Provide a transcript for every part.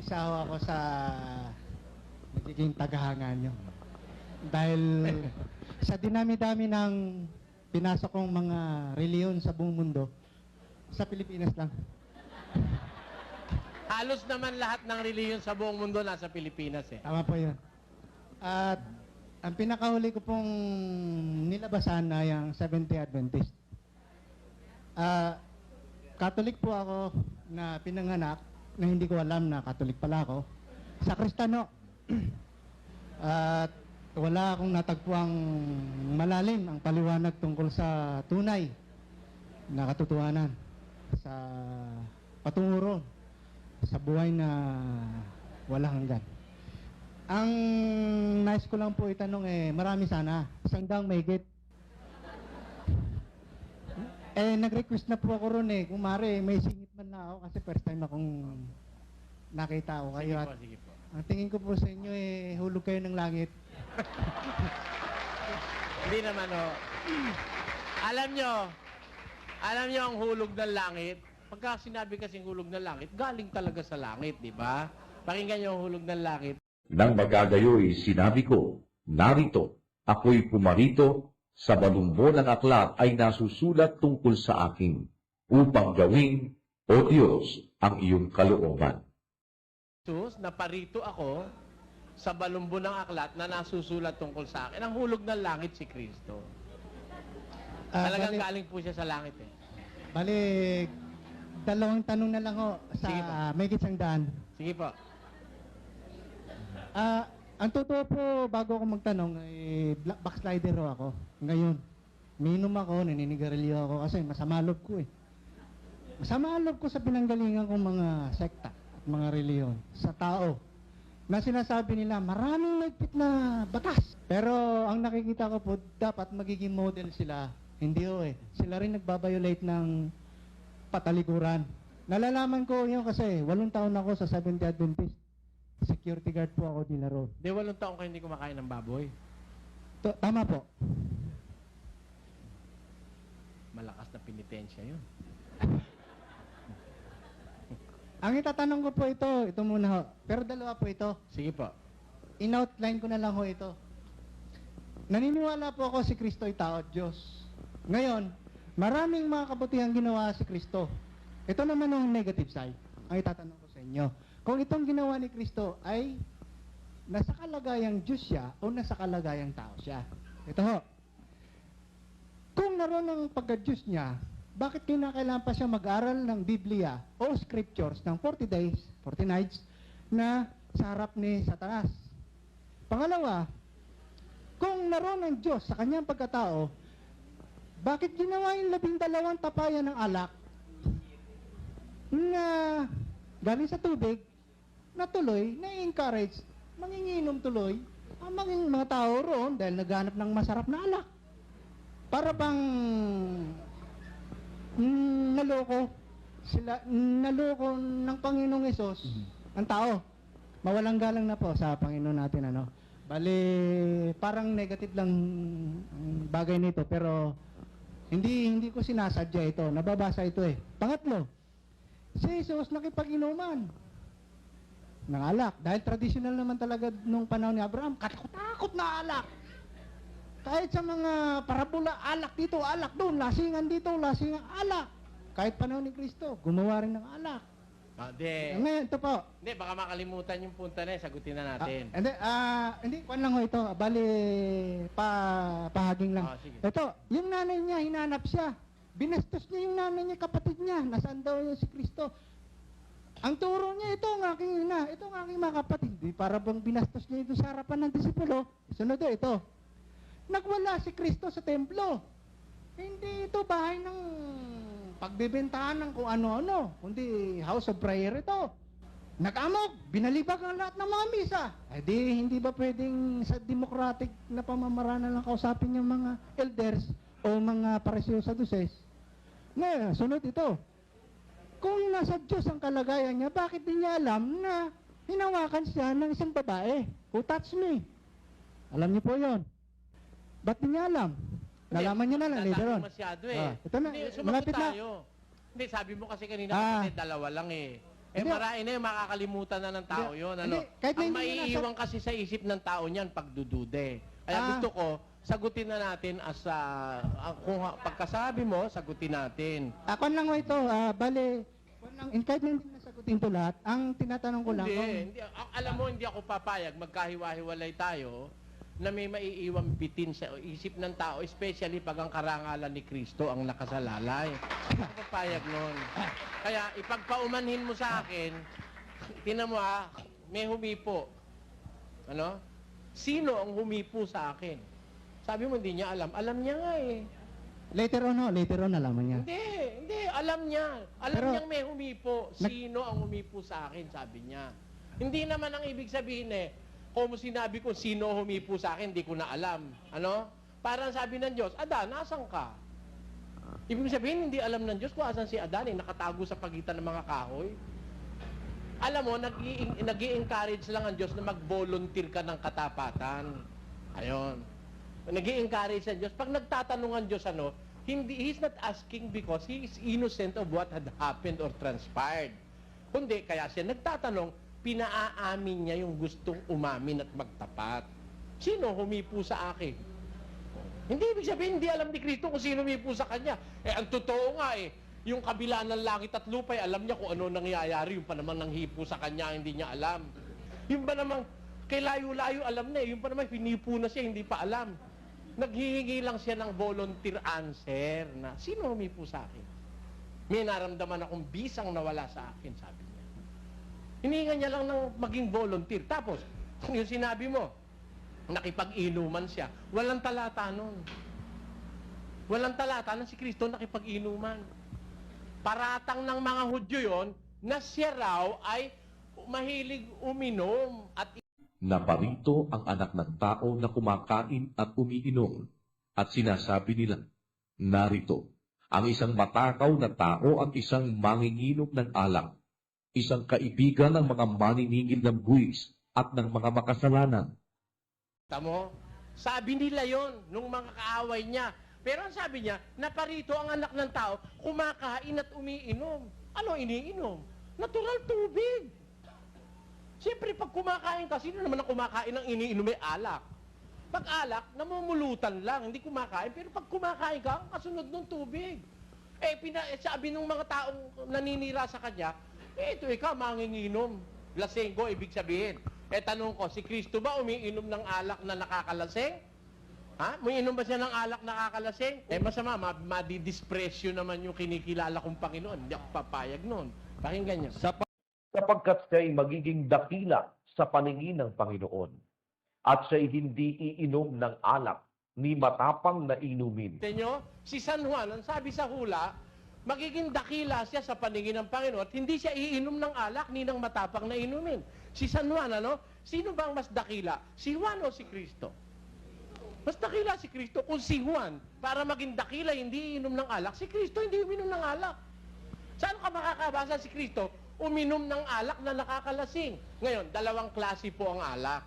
isa ako sa nagiging tagahanga nyo. Dahil sa dinami-dami ng pinasok kong mga reliyon sa buong mundo, sa Pilipinas lang. Halos naman lahat ng reliyon sa buong mundo nasa Pilipinas eh. Tama po yun. At ang pinakahuli ko pong nilabasan na yung Seventh-day Adventist. Catholic po ako na pinanganak na hindi ko alam na Catholic pala ako. Sa Kristiyano. At wala akong natagpuang malalim ang paliwanag tungkol sa tunay na katotohanan sa patunguro sa buhay na walang hanggan. Ang nais ko lang po itanong marami sana. Isang daang mahigit. Nag-request na po ako ron kung mare, may singit man na ako kasi first time akong nakita ako kayo. Sige po. Ang tingin ko po sa inyo hulog kayo ng langit. Hindi naman oh. Alam nyo ang hulog ng langit. Pagka sinabi kasing hulog ng langit, galing talaga sa langit, di ba? Pakinggan nyo ang hulog ng langit. Nang magagayo'y sinabi ko, narito, ako'y pumarito, sa balumbo ng aklat ay nasusulat tungkol sa akin, upang gawin, O Diyos, ang iyong kalooban. Jesus, naparito ako sa balumbo ng aklat na nasusulat tungkol sa akin. Ang hulog ng langit si Kristo. Talagang galing po siya sa langit eh. Balik, dalawang tanong na lang ho Sige po. sa may isang daan. Sige po. Ang totoo po, bago ako magtanong, backslider ho ako. Ngayon, minom ako, naninigarilyo ako kasi masama loob ko Masama loob ko sa pinanggalingan kong mga sekta at mga reliyon sa tao na sinasabi nila, maraming mahigpit na batas. Pero ang nakikita ko po, dapat magiging model sila. Hindi ho Sila rin nagbabiolate ng patalikuran. Nalalaman ko yun kasi 8 taon ako sa Seventh-day Adventist. Security guard po ako din na road. Di 8 taong kayo hindi kumakain ng baboy. Tama po. Malakas na penitensya yun. Ang itatanong ko po ito muna ho. Pero dalawa po ito. Sige po. In-outline ko na lang ho ito. Naniniwala po ako si Kristo ay tao at Diyos. Ngayon, maraming mga kabutihang ginawa si Kristo. Ito naman ang negative side. Ang itatanong ko sa inyo. Kung itong ginawa ni Kristo ay nasa kalagayang Diyos siya o nasa kalagayang tao siya. Ito ho. Kung naroon ang pagka-Diyos niya, bakit kinakailangan pa siya mag-aral ng Biblia o Scriptures ng 40 days, 40 nights na sa harap ni Satanas? Pangalawa, kung naroon ang Diyos sa kanyang pagkatao, bakit ginawa yung 12 tapayan ng alak na galing sa tubig na tuloy, na-encourage, manginginom tuloy ang mga tao roon dahil naghanap ng masarap na alak. Para bang naloko ng Panginoong Hesus ang tao. Mawalang galang na po sa Panginoon natin, Bali, parang negative lang ang bagay nito, pero hindi ko sinasadya ito. Nababasa ito Pangatlo, si Jesus nakipag-inuman ng alak. Dahil traditional naman talaga nung panahon ni Abraham, katakot-takot na alak. Kahit sa mga parabola, alak dito, alak doon, lasingan dito, lasingan, alak. Kahit panahon ni Kristo, gumawa rin ng alak. Ngayon, ito po. Hindi, baka makalimutan yung punta na sagutin na natin. Hindi, kwan lang ho ito. Bali, pahaging lang. Sige. Ito, yung nanay niya, hinanap siya. Binastos niya yung nanay niya, kapatid niya. Nasaan daw yung si Kristo? Ang turo niya, ito ang aking ina, ito ang aking mga kapatid. Para bang binastos niya ito sa harapan ng disipulo. Sunod ito. Nagwala si Kristo sa templo. Hindi ito bahay ng pagbebentahan ng kung ano-ano, kundi house of prayer ito. Nag-amok, binalibag ang lahat ng mga misa. Hindi ba pwedeng sa democratic na pamamaraan lang kausapin yung mga elders o mga pariseo saducees? Ngayon, sunod ito. Kung nasa Diyos ang kalagayan niya, bakit di niya alam na hinawakan siya ng isang babae? Who touched me? Alam niyo po yon. Ba't di niya alam? Nalaman niya na lang later on. Masyado Ito na, Hindi, malapit na. tayo. Hindi, sabi mo kasi kanina, kapatid, 2 lang Hindi. marami na yung makakalimutan na ng tao Hindi. yun. Ano? Hindi. Kahit na Ang hindi mo maiiwan kasi sa isip ng tao niyan, pagdudude. Kaya gusto ko, sagutin na natin as kung pagkasabi mo, sagutin natin. Ako lang ito, bale, kahit na hindi nasagutin to lahat, ang tinatanong ko lang Hindi. Alam mo, hindi ako papayag, magkahiwa-hiwalay tayo, na may maiiwang bitin sa isip ng tao, especially pag ang karangalan ni Kristo ang nakasalalay. Hindi ako papayag nun. Kaya ipagpaumanhin mo sa akin, tinan mo may humipo. Ano? Sino ang humipo sa akin? Sabi mo, hindi niya alam. Alam niya nga eh. later on nalaman niya. Hindi, alam niya. Alam Pero, niyang may humipo. Sino ang humipo sa akin, sabi niya. Hindi naman ang ibig sabihin kung sinabi ko sino humipo sa akin, hindi ko na alam. Ano? Parang sabi ng Diyos, Adan, nasan ka? Ibig sabihin, hindi alam ng Diyos kung asan si Adan, nakatago sa pagitan ng mga kahoy. Alam mo, nag-i-encourage lang ang Diyos na mag-volunteer ka ng katapatan. Ayun. Nag-i-encourage ang Diyos. Pag nagtatanong ang Diyos, He's not asking because He is innocent of what had happened or transpired. Kundi, kaya siya nagtatanong, pinaamin niya yung gustong umamin at magtapat. Sino humipo sa akin? Hindi ibig sabihin, hindi alam ni Kristo kung sino humipo sa kanya. Ang totoo nga yung kabila ng langit at lupa, alam niya kung ano nangyayari. Yung pa naman nanghipo sa kanya, hindi niya alam. Yung ba namang, kay layo-layo alam na Yung pa naman, hinipo na siya, hindi pa alam. Naghihingi lang siya ng volunteer answer na, sino humipo sa akin? May naramdaman akong bisang nawala sa akin, sabi niya. Hininga niya lang ng maging volunteer. Tapos, yung sinabi mo, nakipag-inuman siya. Walang talata nun. Walang talata na si Kristo nakipag-inuman. Paratang ng mga Hudyo yon na siya raw ay mahilig uminom at Naparito ang anak ng tao na kumakain at umiinom, at sinasabi nila, narito, ang isang matakaw na tao at isang manginginom ng alak, isang kaibigan ng mga maniningil ng buwis at ng mga makasalanan. Tamo, sabi nila yon nung mga kaaway niya. Pero ang sabi niya, naparito ang anak ng tao, kumakain at umiinom. Ano iniinom? Natural tubig. Siyempre, pag kumakain ka, sino naman ang kumakain ng iniinom ay alak? Pag alak, namumulutan lang, hindi kumakain. Pero pag kumakain ka, ang kasunod ng tubig. Sabi ng mga taong naninira sa kanya, ito ikaw, manginginom. Lasenggo, ibig sabihin. Tanong ko, si Kristo ba umiinom ng alak na nakakalaseng? Umiinom ba siya ng alak na nakakalaseng? Masama, madidispresyo naman yung kinikilala kong Panginoon. Hindi ako papayag nun. Pakinggan niyo. Sapagkat siya'y magiging dakila sa paningin ng Panginoon at siya'y hindi iinom ng alak ni matapang na inumin. Tenyo, si San Juan, ang sabi sa hula, magiging dakila siya sa paningin ng Panginoon at hindi siya iinom ng alak ni ng matapang na inumin. Si San Juan, sino bang mas dakila? Si Juan o si Kristo? Mas dakila si Kristo. Kung si Juan, para maging dakila, hindi iinom ng alak, si Kristo hindi uminom ng alak. Saan ka makakabasa si Kristo? Uminom ng alak na nakakalasing. Ngayon, dalawang klase po ang alak.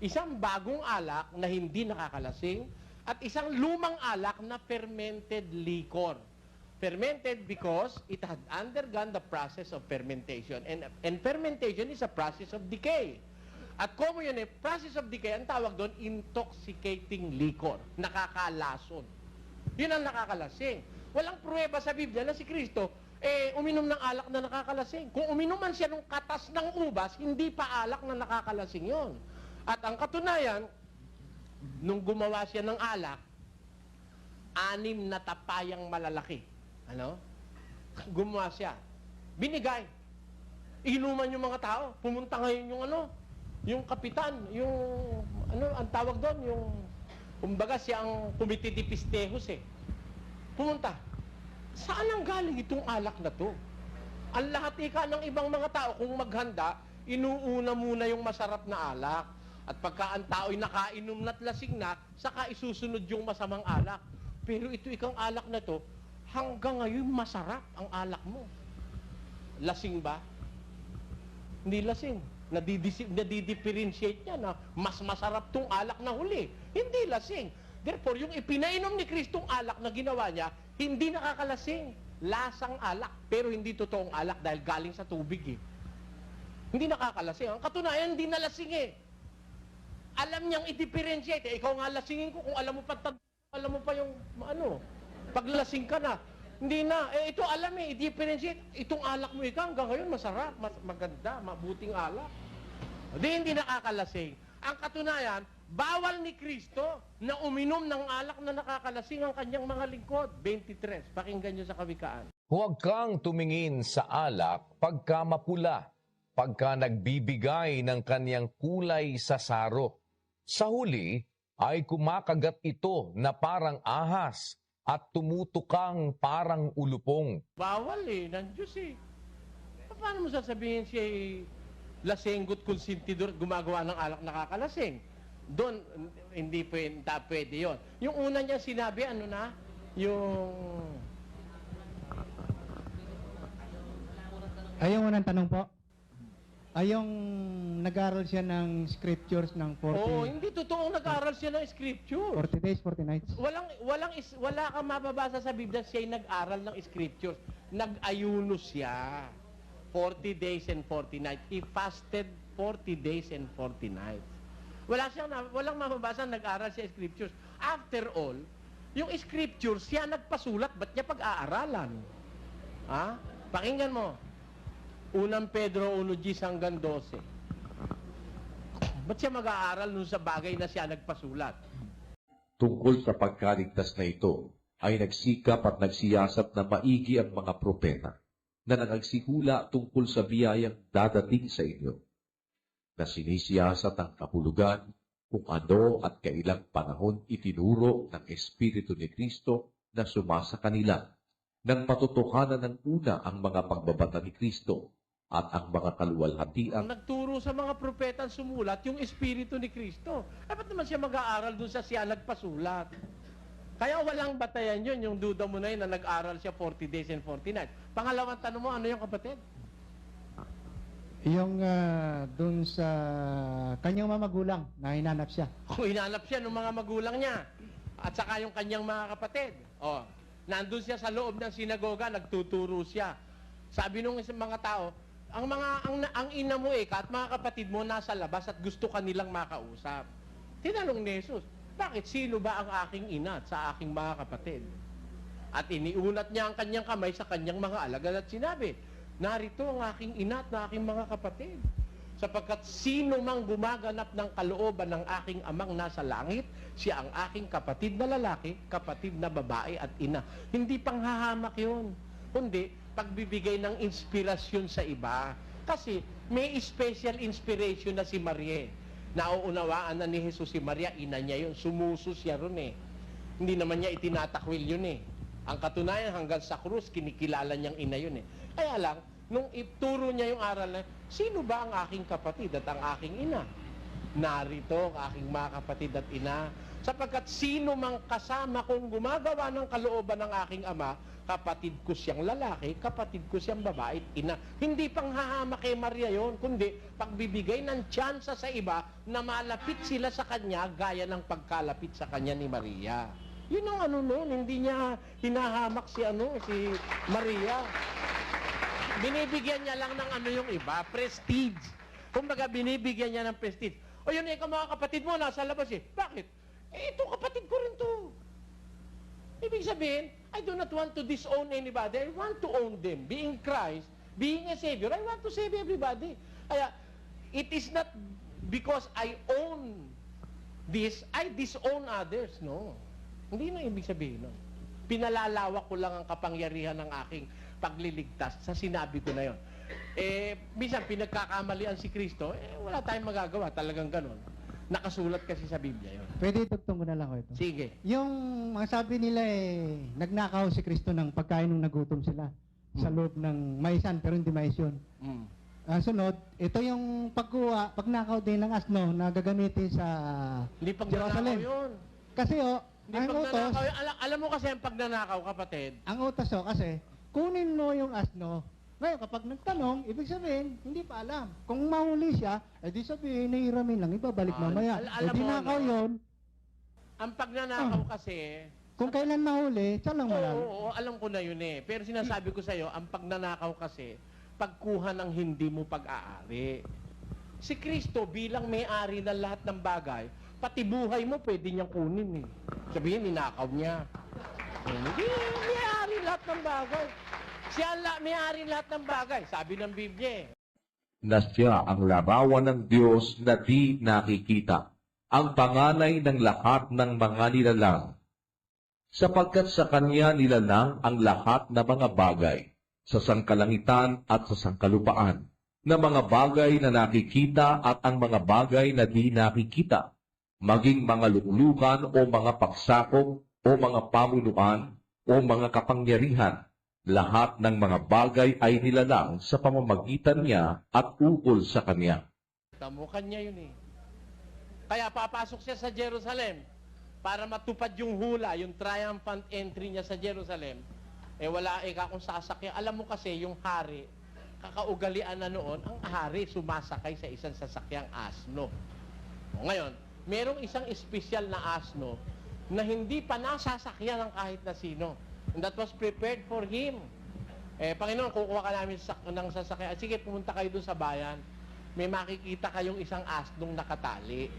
Isang bagong alak na hindi nakakalasing at isang lumang alak na fermented liquor. Fermented because it had undergone the process of fermentation. And fermentation is a process of decay. At kung yun process of decay, ang tawag doon, intoxicating liquor. Nakakalason. Yun ang nakakalasing. Walang pruweba sa Biblia na si Kristo uminom ng alak na nakakalasing. Kung uminom man siya ng katas ng ubas, hindi pa alak na nakakalasing yon. At ang katunayan, nung gumawa siya ng alak, 6 na tapayang malalaki. Gumawa siya. Binigay. Inuman yung mga tao. Pumunta ngayon yung kapitan, ang tawag doon, kumbaga siya ang Comite de Pistejos Pumunta. Saan ang galing itong alak na to? Ang lahat ng ibang mga tao, kung maghanda, inuuna muna yung masarap na alak. At pagka ang tao'y nakainom na't lasing na, saka isusunod yung masamang alak. Pero ito ikang alak na to, hanggang ngayon masarap ang alak mo. Lasing ba? Hindi lasing. Nadidifferentiate niya na mas masarap tong alak na huli. Hindi lasing. Therefore, yung ipinainom ni Kristong alak na ginawa niya, hindi nakakalasing. lasang alak, pero hindi totoong alak dahil galing sa tubig eh. Hindi nakakalasing. Ang katunayan, hindi nalasing eh. Alam niyang i-differentiate. Eh, ikaw nga lasingin ko kung alam mo pa yung ano, paglasing ka na. Hindi na. Eh, ito alam eh, i-differentiate. Itong alak mo ikaw, hanggang ngayon masarap, maganda, mabuting alak. Hindi nakakalasing. Ang katunayan, bawal ni Kristo na uminom ng alak na nakakalasing ang kanyang mga lingkod. 23. Pakinggan niyo sa Kawikaan. Huwag kang tumingin sa alak pagka mapula, pagka nagbibigay ng kanyang kulay sa saro. Sa huli ay kumakagat ito na parang ahas at tumutukang parang ulupong. Bawal eh, ng Diyos eh. Paano mo sasabihin siya lasenggot konsentidor at gumagawa ng alak nakakalasing? Doon, hindi pwede yun. Yung una niya sinabi, ano na? Ay, yung unang tanong po. Ay, yung nag-aral siya ng scriptures ng 40, Oo, hindi totoong nag-aral siya ng scripture. 40 days, 40 nights. Wala kang mababasa sa Biblia siya'y nag-aral ng scriptures. Nag-ayuno siya. 40 days and 40 nights. He fasted 40 days and 40 nights. Walang mababasa nag-aral siya scriptures. After all, yung scriptures, siya nagpasulat, ba't niya pag-aaralan? Ha? Pakinggan mo. Unang Pedro 1:10 hanggang 12. Ba't siya mag-aaral nun sa bagay na siya nagpasulat? Tungkol sa pagkaligtas na ito, ay nagsikap at nagsiyasat na maigi ang mga propeta na nagsigula tungkol sa biyayang dadating sa inyo, na sinisiyasat ang kapulugan kung ano at kailang panahon itinuro ng Espiritu ni Kristo na sumasa kanila, nang patutuhanan ng una ang mga pagbabata ni Kristo at ang mga kaluwalhatian. Ang nagturo sa mga propeta sumulat, yung Espiritu ni Kristo. Eh, ba't naman siya mag-aaral dun sa siya nagpasulat? Kaya walang batayan yun, yung duda mo na yun na nag-aral siya 40 days and 40 nights. Pangalawang tanong mo, ano yung kapatid? Yung dun sa kanyang mamagulang na hinanap siya. Kung hinanap siya ng mga magulang niya, at saka yung kanyang mga kapatid. O, nandun siya sa loob ng sinagoga, nagtuturo siya. Sabi nung mga tao, ang ina mo at mga kapatid mo nasa labas at gusto kanilang makausap. Tinanong ni Jesus, bakit sino ba ang aking ina at sa aking mga kapatid? At iniunat niya ang kanyang kamay sa kanyang mga alagad at sinabi, narito ang aking ina at aking mga kapatid. Sapagkat sino mang gumaganap ng kalooban ng aking amang nasa langit, siya ang aking kapatid na lalaki, kapatid na babae at ina. Hindi panghahamak yun, kundi pagbibigay ng inspirasyon sa iba. Kasi may special inspiration na si Maria. Nauunawaan na ni Jesus si Maria, ina niya yun. Sumuso siya ron eh. Hindi naman niya itinatakwil yun eh. Ang katunayan hanggang sa krus, kinikilala niyang ina yun eh. Kaya lang, nung ituro niya yung aral na, sino ba ang aking kapatid at ang aking ina? Narito ang aking mga kapatid at ina. Sapagkat sino mang kasama kong gumagawa ng kalooban ng aking ama, kapatid ko siyang lalaki, kapatid ko siyang babae at ina. Hindi panghahamak kay Maria yon, kundi pagbibigay ng tsansa sa iba na malapit sila sa kanya gaya ng pagkalapit sa kanya ni Maria. Yun ang ano noon, hindi niya hinahamak si Maria. Binibigyan niya lang ng ano yung iba, prestige. Kumbaga binibigyan niya ng prestige. O yun eh, mga kapatid mo nasa labas eh. Bakit? Eh, ito kapatid ko rin to. Ibig sabihin, I do not want to disown anybody. I want to own them. Being Christ, being a Savior, I want to save everybody. Kaya, it is not because I own this, I disown others. No. Hindi na ibig sabihin. No? Pinalalawak ko lang ang kapangyarihan ng aking pagliligtas sa sinabi ko na yon. Eh, minsan pinagkakamalian si Kristo, wala tayong magagawa. Talagang ganon. Nakasulat kasi sa Biblia yon. Pwede itugtong ko na lang ko ito. Sige. Yung mga sabi nila nagnakaw si Kristo ng pagkain nung nagutom sila sa loob ng maisan pero hindi mais yun. Sunod, ito yung pagnakaw din ng asno na gagamitin sa Hindi pagnanakaw Jerusalem. yun. Kasi Hindi ang utos, pagnanakaw yun. Alam mo kasi ang pagnanakaw, kapatid. ang utos kasi, kunin mo yung asno. Ngayon, kapag nagtanong, ibig sabihin, hindi pa alam. Kung mahuli siya, di sabihin, nahiramin lang, ibabalik mamaya. alam mo, Nakaw no? yun. Ang pagnanakaw kasi, Kung kailan mahuli, siya lang Oo, malalo. oo, alam ko na yun eh. Pero sinasabi ko sa'yo, ang pagnanakaw kasi, pagkuha ng hindi mo pag-aari. Si Kristo bilang may-ari ng lahat ng bagay, pati buhay mo pwede niyang kunin eh. Sabihin, ninakaw niya. Hindi, may-ari lahat ng bagay. Siya may-ari lahat ng bagay, sabi ng Biblia eh. Na siya ang larawan ng Diyos na di nakikita, ang panganay ng lahat ng mga nilalang. Sapagkat sa Kanya nilalang ang lahat ng mga bagay, sa sangkalangitan at sa sangkalupaan, na mga bagay na nakikita at ang mga bagay na di nakikita, maging mga luklukan o mga pagsakop o mga pamunuan o mga kapangyarihan. Lahat ng mga bagay ay nilalang sa pamamagitan niya at ukol sa Kanya. Tamo kanya yun eh. Kaya papasok siya sa Jerusalem para matupad yung hula, yung triumphant entry niya sa Jerusalem. Eh wala kung sasakyan. Alam mo kasi yung hari, kakaugalian na noon, ang hari sumasakay sa isang sasakyang asno. O ngayon, merong isang espesyal na asno na hindi pa nasasakyan ng kahit na sino. And that was prepared for him. Eh, Panginoon, kukuha ka namin ng sasakyan. Sige, pumunta kayo doon sa bayan. May makikita kayong isang asnong nakatali.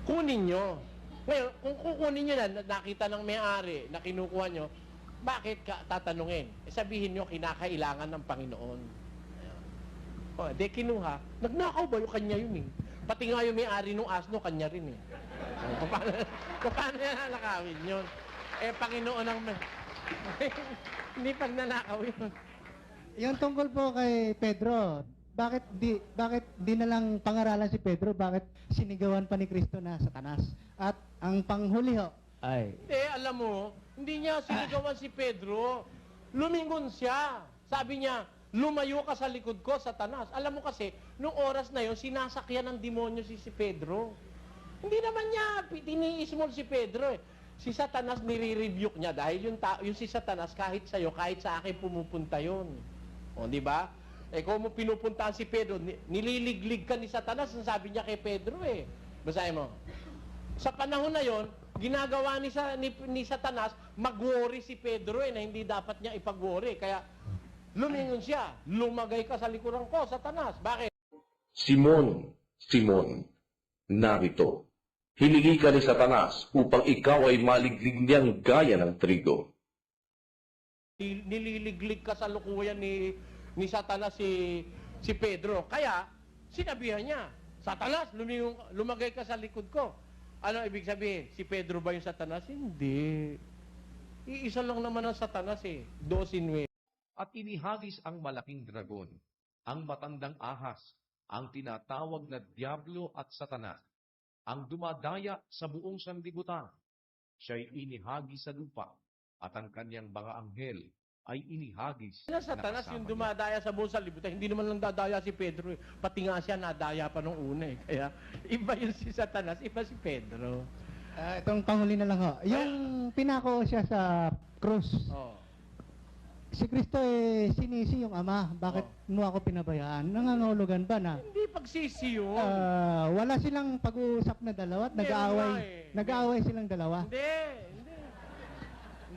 Kunin nyo. Ngayon, kung kukunin nyo na, nakita ng may-ari na kinukuha nyo, bakit ka tatanungin? Eh, sabihin nyo, kinakailangan ng Panginoon. O, de kinuha. Nagnakaw ba yung kanya yun eh? Pati nga yung may-ari ng asno, kanya rin eh. O, paano yan nakawin yun? Eh, Panginoon ang... Hindi pagnanakaw yun. Yung tungkol po kay Pedro, bakit di na lang pangaralan si Pedro? Bakit sinigawan pa ni Kristo na Satanas? At ang panghuli ho, ay Alam mo, hindi niya sinigawan si Pedro. Lumingon siya. Sabi niya, lumayo ka sa likod ko, Satanas. Alam mo kasi, nung oras na yon sinasakyan ng demonyo si Pedro. Hindi naman niya tiniis mo si Pedro eh. Si Satanas nire-rebuke niya dahil yung si Satanas kahit sa'yo, kahit sa akin pumupunta yon. O, di ba? Eh kung mo pinupuntahan si Pedro, nililiglig ka ni Satanas, ang sabi niya kay Pedro eh. Basahin mo. Sa panahon na yon, ginagawa ni Satanas, mag-worry si Pedro eh, na hindi dapat niya ipag-worry. Kaya lumingon siya, lumagay ka sa likuran ko, Satanas. Bakit? Simon, Simon, narito. Hiningi ka ni Satanas upang ikaw ay maliglig niyang gaya ng trigo. Nililiglig ka sa lukuyan ni Satanas si Pedro. Kaya, sinabihan niya, Satanas, lumagay ka sa likod ko. Ano ibig sabihin? Si Pedro ba yung Satanas? Hindi. Iisa lang naman ang Satanas eh. 12. At inihagis ang malaking dragon, ang matandang ahas, ang tinatawag na Diablo at Satanas, ang dumadaya sa buong sanlibutan. Siya'y inihagis sa lupa, at ang kanyang mga anghel ay inihagis Na Satanas kasama yung niya. dumadaya sa buong sanlibutan. Hindi naman lang dadaya si Pedro eh. Pati nga siya nadaya pa nung una eh. Kaya iba yung si Satanas, iba si Pedro. itong panghuli na lang ho. Yung pinako siya sa krus, Oh. si Kristo eh sinisi yung Ama. Bakit mo ako pinabayaan? Nangangahulugan ba na Hindi pagsisi yun. wala silang pag-uusap na dalawa at Meron nag-aaway. nga eh. Nag-aaway silang dalawa.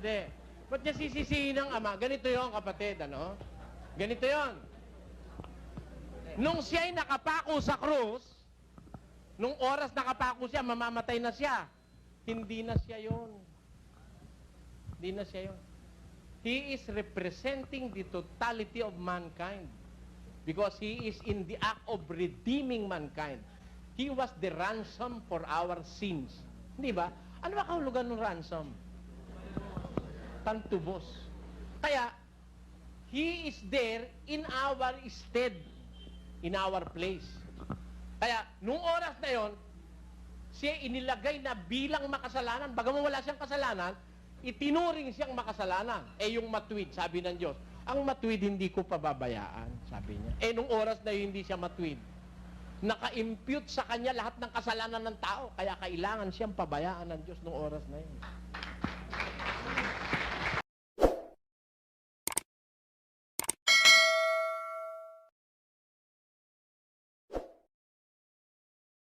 Hindi. Ba't niya sisisihin ng Ama? Ganito yon kapatid, ano? Ganito yon. Nung siya'y nakapako sa krus, nung oras nakapako siya, mamamatay na siya. Hindi na siya yon. Hindi na siya yon. He is representing the totality of mankind because he is in the act of redeeming mankind. He was the ransom for our sins. Hindi ba? Ano ba kahulugan ng ransom? Tantubos. Kaya, he is there in our stead, in our place. Kaya, nung oras na yon, siya inilagay na bilang makasalanan. Bagaman wala siyang kasalanan, itinuring siyang makasalanan. Eh yung matuwid, sabi ng Diyos, ang matuwid hindi ko pababayaan, sabi niya. Eh nung oras na yun, hindi siya matuwid. Naka-impute sa kanya lahat ng kasalanan ng tao, kaya kailangan siyang pabayaan ng Diyos nung oras na yun.